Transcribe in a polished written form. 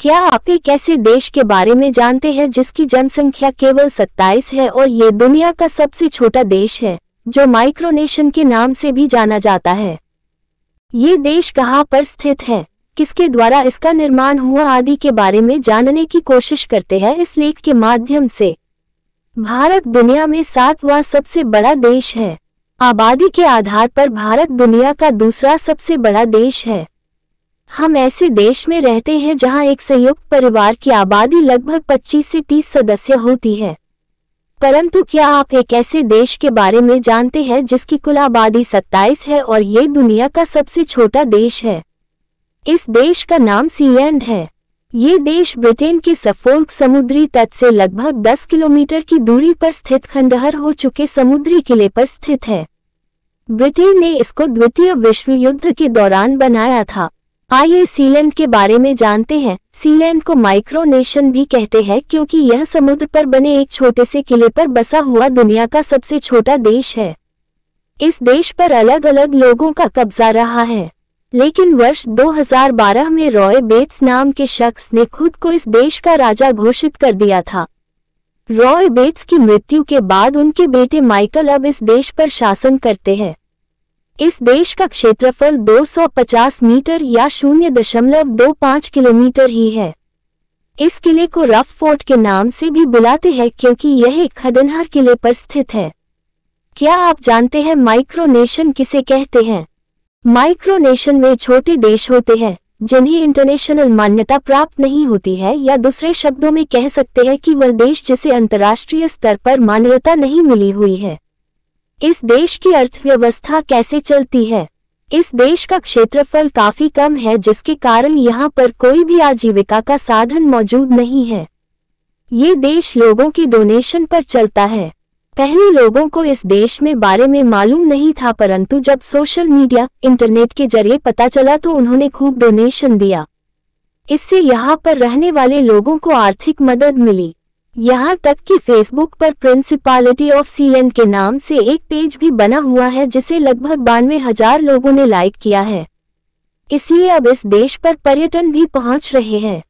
क्या आप एक ऐसे देश के बारे में जानते हैं जिसकी जनसंख्या केवल 27 है और ये दुनिया का सबसे छोटा देश है, जो माइक्रोनेशन के नाम से भी जाना जाता है? ये देश कहाँ पर स्थित है, किसके द्वारा इसका निर्माण हुआ आदि के बारे में जानने की कोशिश करते हैं इस लेख के माध्यम से। भारत दुनिया में 7वां सबसे बड़ा देश है। आबादी के आधार पर भारत दुनिया का दूसरा सबसे बड़ा देश है। हम ऐसे देश में रहते हैं जहां एक संयुक्त परिवार की आबादी लगभग 25 से 30 सदस्य होती है। परंतु क्या आप एक ऐसे देश के बारे में जानते हैं जिसकी कुल आबादी 27 है और ये दुनिया का सबसे छोटा देश है? इस देश का नाम सीलैंड है। ये देश ब्रिटेन के सफोल्क समुद्री तट से लगभग 10 किलोमीटर की दूरी पर स्थित खंडहर हो चुके समुद्री किले पर स्थित है। ब्रिटेन ने इसको द्वितीय विश्व युद्ध के दौरान बनाया था। आइए सीलैंड के बारे में जानते हैं। सीलैंड को माइक्रोनेशन भी कहते हैं क्योंकि यह समुद्र पर बने एक छोटे से किले पर बसा हुआ दुनिया का सबसे छोटा देश है। इस देश पर अलग अलग लोगों का कब्जा रहा है, लेकिन वर्ष 2012 में रॉय बेट्स नाम के शख्स ने खुद को इस देश का राजा घोषित कर दिया था। रॉय बेट्स की मृत्यु के बाद उनके बेटे माइकल अब इस देश पर शासन करते हैं। इस देश का क्षेत्रफल 250 मीटर या 0.25 किलोमीटर ही है। इस किले को रफ फोर्ट के नाम से भी बुलाते हैं क्योंकि यह एक खंडहर किले पर स्थित है। क्या आप जानते हैं माइक्रोनेशन किसे कहते हैं? माइक्रोनेशन में छोटे देश होते हैं जिन्हें इंटरनेशनल मान्यता प्राप्त नहीं होती है, या दूसरे शब्दों में कह सकते हैं कि वह देश जिसे अंतर्राष्ट्रीय स्तर पर मान्यता नहीं मिली हुई है। इस देश की अर्थव्यवस्था कैसे चलती है? इस देश का क्षेत्रफल काफी कम है, जिसके कारण यहाँ पर कोई भी आजीविका का साधन मौजूद नहीं है। ये देश लोगों के डोनेशन पर चलता है। पहले लोगों को इस देश में बारे में मालूम नहीं था, परंतु जब सोशल मीडिया, इंटरनेट के जरिए पता चला तो उन्होंने खूब डोनेशन दिया। इससे यहाँ पर रहने वाले लोगों को आर्थिक मदद मिली। यहाँ तक कि फेसबुक पर प्रिंसिपालिटी ऑफ सीलैंड के नाम से एक पेज भी बना हुआ है जिसे लगभग 92,000 लोगों ने लाइक किया है। इसलिए अब इस देश पर पर्यटन भी पहुंच रहे हैं।